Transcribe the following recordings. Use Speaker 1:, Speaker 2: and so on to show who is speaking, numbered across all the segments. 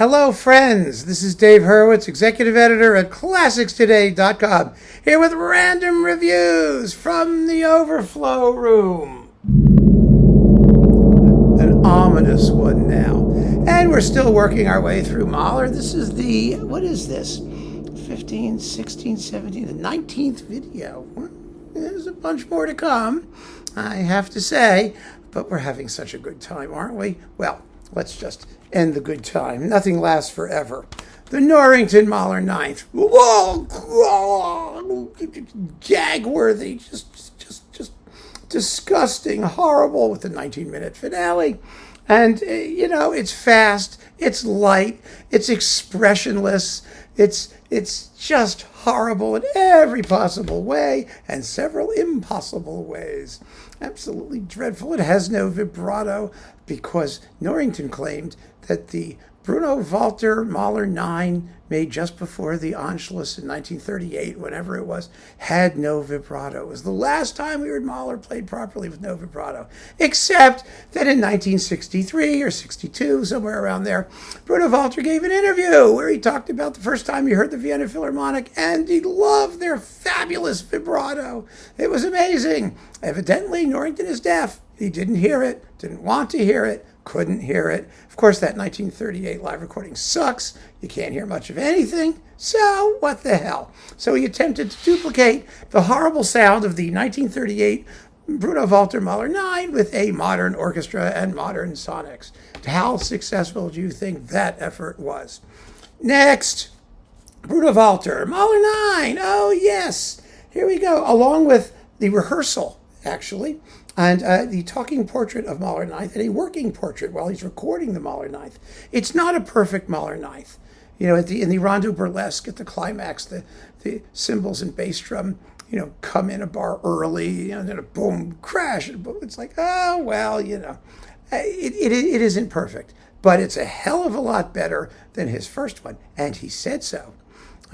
Speaker 1: Hello, friends. This is Dave Hurwitz, executive editor at ClassicsToday.com, here with random reviews from the Overflow Room. An ominous one now. And we're still working our way through Mahler. This is what is this? 15, 16, 17, the 19th video. There's a bunch more to come, I have to say, but we're having such a good time, aren't we? Well, let's just end the good time. Nothing lasts forever. The Norrington Mahler Ninth. Gag-worthy, just disgusting, horrible with the 19-minute finale. And, it's fast, it's light, it's expressionless, it's just horrible in every possible way and several impossible ways. Absolutely dreadful. It has no vibrato because Norrington claimed that the Bruno Walter Mahler 9 made just before the Anschluss in 1938, whenever it was, had no vibrato. It was the last time we heard Mahler played properly with no vibrato, except that in 1963 or 62, somewhere around there, Bruno Walter gave an interview where he talked about the first time he heard the Vienna Philharmonic, and he loved their fabulous vibrato. It was amazing. Evidently, Norrington is deaf. He didn't hear it, didn't want to hear it, couldn't hear it. Of course, that 1938 live recording sucks. You can't hear much of anything. So what the hell? So he attempted to duplicate the horrible sound of the 1938 Bruno Walter Mahler 9 with a modern orchestra and modern sonics. How successful do you think that effort was? Next, Bruno Walter Mahler 9. Oh, yes. Here we go. Along with the rehearsal, actually, and the talking portrait of Mahler Ninth, and a working portrait while he's recording the Mahler Ninth. It's not a perfect Mahler Ninth. In the Rondo Burlesque, at the climax, the cymbals and bass drum, come in a bar early, and then a boom, crash, and boom. It's like, oh, well, it isn't perfect, but it's a hell of a lot better than his first one, and he said so.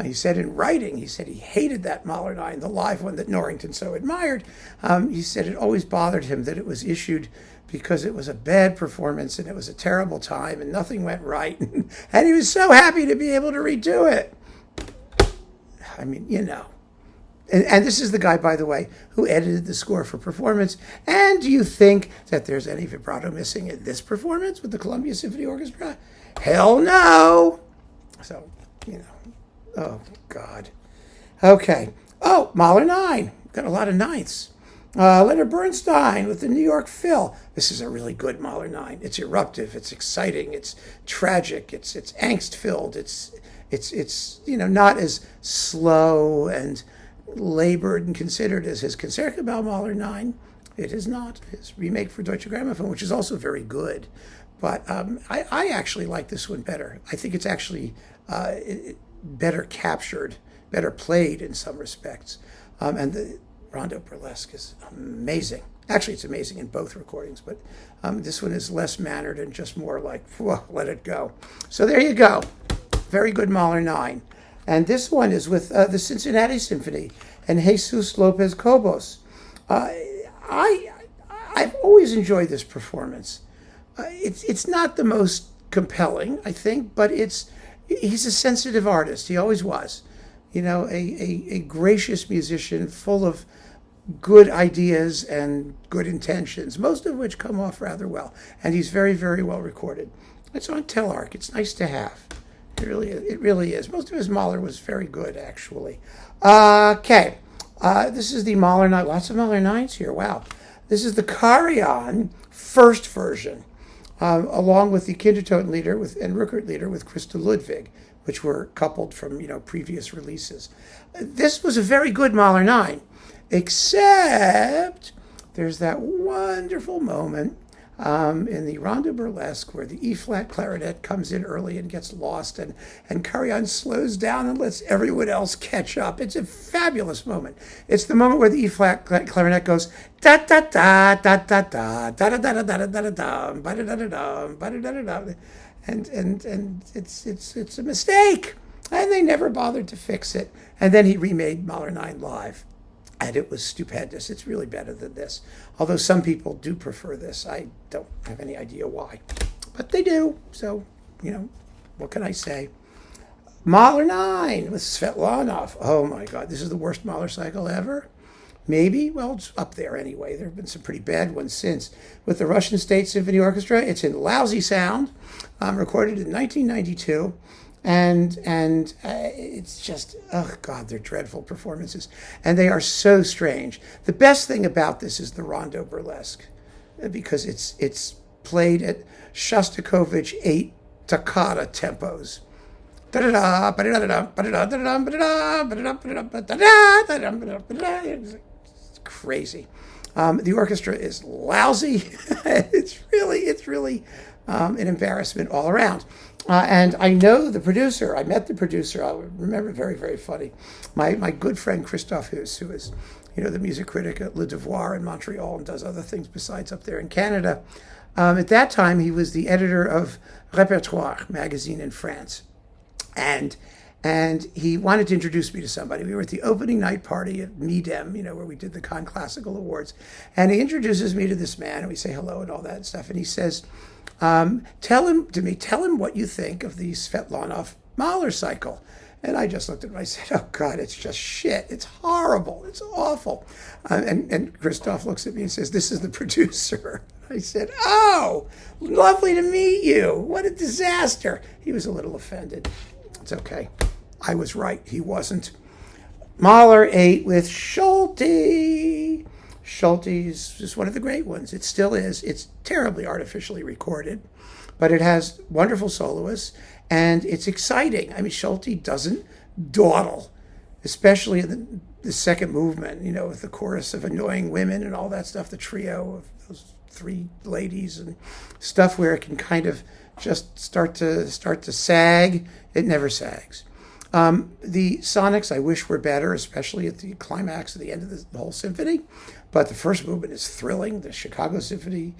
Speaker 1: He said in writing, he hated that Mahler 9, the live one that Norrington so admired. He said it always bothered him that it was issued because it was a bad performance and it was a terrible time and nothing went right. And he was so happy to be able to redo it. I mean, And this is the guy, by the way, who edited the score for Performance. And do you think that there's any vibrato missing in this performance with the Columbia Symphony Orchestra? Hell no! So, Oh, God. Okay. Oh, Mahler 9. Got a lot of ninths. Leonard Bernstein with the New York Phil. This is a really good Mahler 9. It's eruptive. It's exciting. It's tragic. It's angst-filled. It's not as slow and labored and considered as his Concertgebouw Mahler 9. It is not. His remake for Deutsche Grammophon, which is also very good. But I actually like this one better. I think it's actually better captured, better played in some respects. And the Rondo Burlesque is amazing. Actually, it's amazing in both recordings, but this one is less mannered and just more like, whoa, let it go. So there you go. Very good Mahler 9. And this one is with the Cincinnati Symphony and Jesus Lopez-Cobos. I've always enjoyed this performance. It's not the most compelling, I think, but he's a sensitive artist. He always was. A gracious musician full of good ideas and good intentions, most of which come off rather well. And he's very, very well recorded. It's on Telarc. It's nice to have. It really is. Most of his Mahler was very good, actually. Okay. This is the Mahler 9. Lots of Mahler 9s here. Wow. This is the Karajan first version. Along with the Kindertotenlieder and Rückertlieder with Christa Ludwig, which were coupled from previous releases. This was a very good Mahler 9, except there's that wonderful moment in the Rondo Burlesque where the E-flat clarinet comes in early and gets lost, and Karajan slows down and lets everyone else catch up. It's a fabulous moment. It's the moment where the E-flat clarinet goes da da da da da da da da da da da da da da da da, and it's a mistake, and they never bothered to fix it. And then he remade Mahler 9 live. And it was stupendous. It's really better than this. Although some people do prefer this. I don't have any idea why. But they do. So, what can I say? Mahler 9 with Svetlanov. Oh my God, this is the worst Mahler cycle ever. Maybe, well, it's up there anyway. There have been some pretty bad ones since. With the Russian State Symphony Orchestra, it's in lousy sound, recorded in 1992. And it's just, oh God, they're dreadful performances. And they are so strange. The best thing about this is the rondo burlesque, because it's played at Shostakovich 8 toccata tempos. It's crazy. The orchestra is lousy. It's really an embarrassment all around. And I know the producer. I met the producer. I remember, very, very funny. My good friend Christophe Huss, who is, the music critic at Le Devoir in Montreal and does other things besides up there in Canada. At that time, he was the editor of Répertoire magazine in France. And he wanted to introduce me to somebody. We were at the opening night party at Midem, where we did the Cannes Classical Awards. And he introduces me to this man, and we say hello and all that stuff. And he says, tell him what you think of the Svetlanov Mahler cycle. And I just looked at him, I said, oh God, it's just shit. It's horrible. It's awful. And Christophe looks at me and says, this is the producer. I said, oh, lovely to meet you. What a disaster. He was a little offended. It's okay. I was right. He wasn't. Mahler 8 with Solti. Solti is just one of the great ones. It still is. It's terribly artificially recorded, but it has wonderful soloists, and it's exciting. I mean, Solti doesn't dawdle, especially in the second movement, with the chorus of annoying women and all that stuff, the trio of those three ladies and stuff where it can kind of just start to sag. It never sags. The sonics I wish were better, especially at the climax at the end of the whole symphony. But the first movement is thrilling. The Chicago Symphony,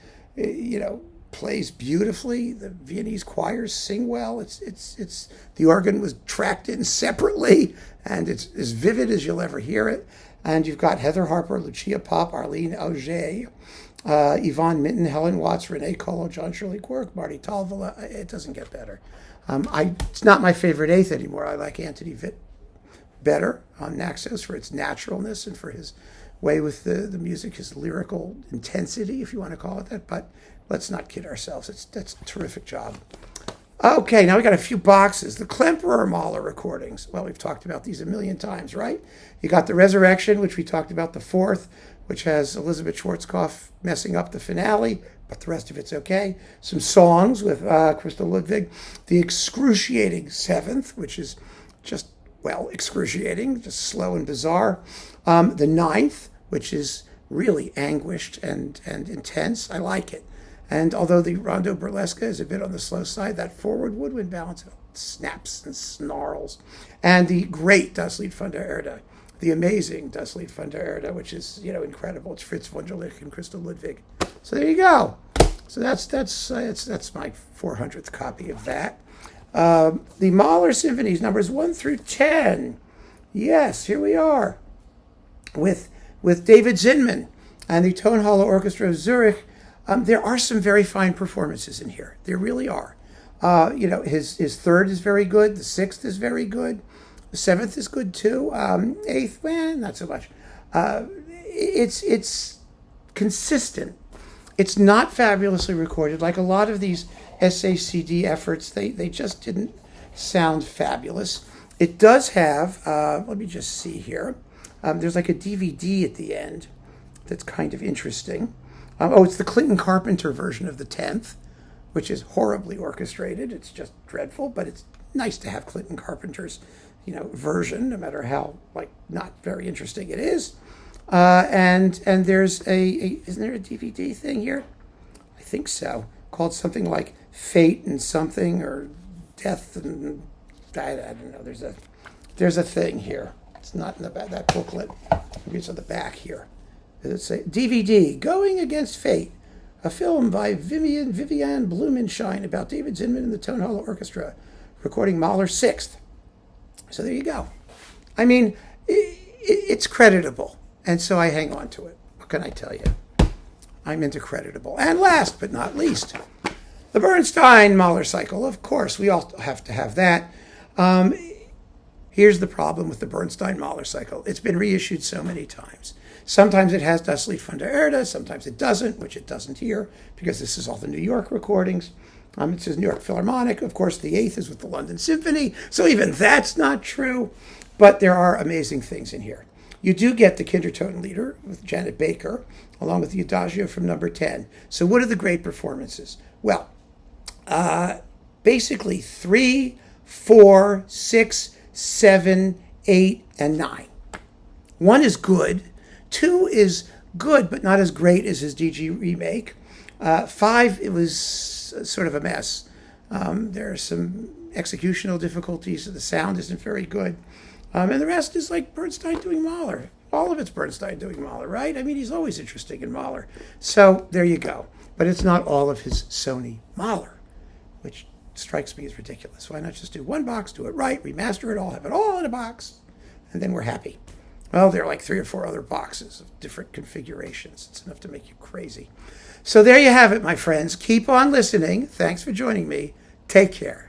Speaker 1: plays beautifully. The Viennese choirs sing well. It's the organ was tracked in separately, and it's as vivid as you'll ever hear it. And you've got Heather Harper, Lucia Popp, Arlene Auger, Yvonne Minton, Helen Watts, Renee Colo, John Shirley Quirk, Marty Talvala. It doesn't get better. It's not my favorite eighth anymore. I like Anthony Vitt better on Naxos for its naturalness and for his way with the music, his lyrical intensity, if you want to call it that. But let's not kid ourselves. That's a terrific job. Okay, now we got a few boxes. The Klemperer Mahler recordings. Well, we've talked about these a million times, right? You got the Resurrection, which we talked about, the fourth, which has Elizabeth Schwarzkopf messing up the finale, but the rest of it's okay. Some songs with Crystal Ludwig. The excruciating seventh, which is just, excruciating, just slow and bizarre. The ninth, which is really anguished and intense. I like it. And although the rondo burlesque is a bit on the slow side, that forward woodwind balance snaps and snarls. And the great Das Lied von der Erde, the amazing Das Lied von der Erde, which is, incredible. It's Fritz Wunderlich and Crystal Ludwig. So there you go. So that's my 400th copy of that. The Mahler symphonies, numbers 1 through 10. Yes, here we are with David Zinman and the Tonhalle Orchestra of Zurich. There are some very fine performances in here. There really are. His third is very good. The sixth is very good. The seventh is good too. Eighth, not so much. It's consistent. It's not fabulously recorded. Like a lot of these SACD efforts, they just didn't sound fabulous. It does have, let me just see here. There's like a DVD at the end that's kind of interesting. It's the Clinton Carpenter version of the 10th, which is horribly orchestrated. It's just dreadful, but it's nice to have Clinton Carpenter's, version, no matter how, not very interesting it is. And there's isn't there a DVD thing here? I think so, called something like Fate and something, or Death and, I don't know, there's a thing here. It's not in the back, that booklet. Maybe it's on the back here. It's a DVD, Going Against Fate, a film by Vivian Blumenschein about David Zinman and the Tonhalle Orchestra, recording Mahler 6th. So there you go. I mean, it's creditable, and so I hang on to it. What can I tell you? I'm into creditable. And last but not least, The Bernstein Mahler cycle, of course, we all have to have that. Here's the problem with the Bernstein Mahler cycle. It's been reissued so many times. Sometimes it has Das Lied von der Erde, sometimes it doesn't, which it doesn't here, because this is all the New York recordings. It says New York Philharmonic. Of course, the 8th is with the London Symphony, so even that's not true. But there are amazing things in here. You do get the Kindertotenlieder with Janet Baker, along with the Adagio from number 10. So what are the great performances? Well, basically 3, 4, 6, 7, 8, and 9. 1 is good. 2 is good, but not as great as his DG remake. 5, it was sort of a mess. There are some executional difficulties. The sound isn't very good. And the rest is like Bernstein doing Mahler. All of it's Bernstein doing Mahler, right? I mean, he's always interesting in Mahler. So there you go. But it's not all of his Sony Mahler, which strikes me as ridiculous. Why not just do one box, do it right, remaster it all, have it all in a box, and then we're happy. Well, there are like 3 or 4 other boxes of different configurations. It's enough to make you crazy. So there you have it, my friends. Keep on listening. Thanks for joining me. Take care.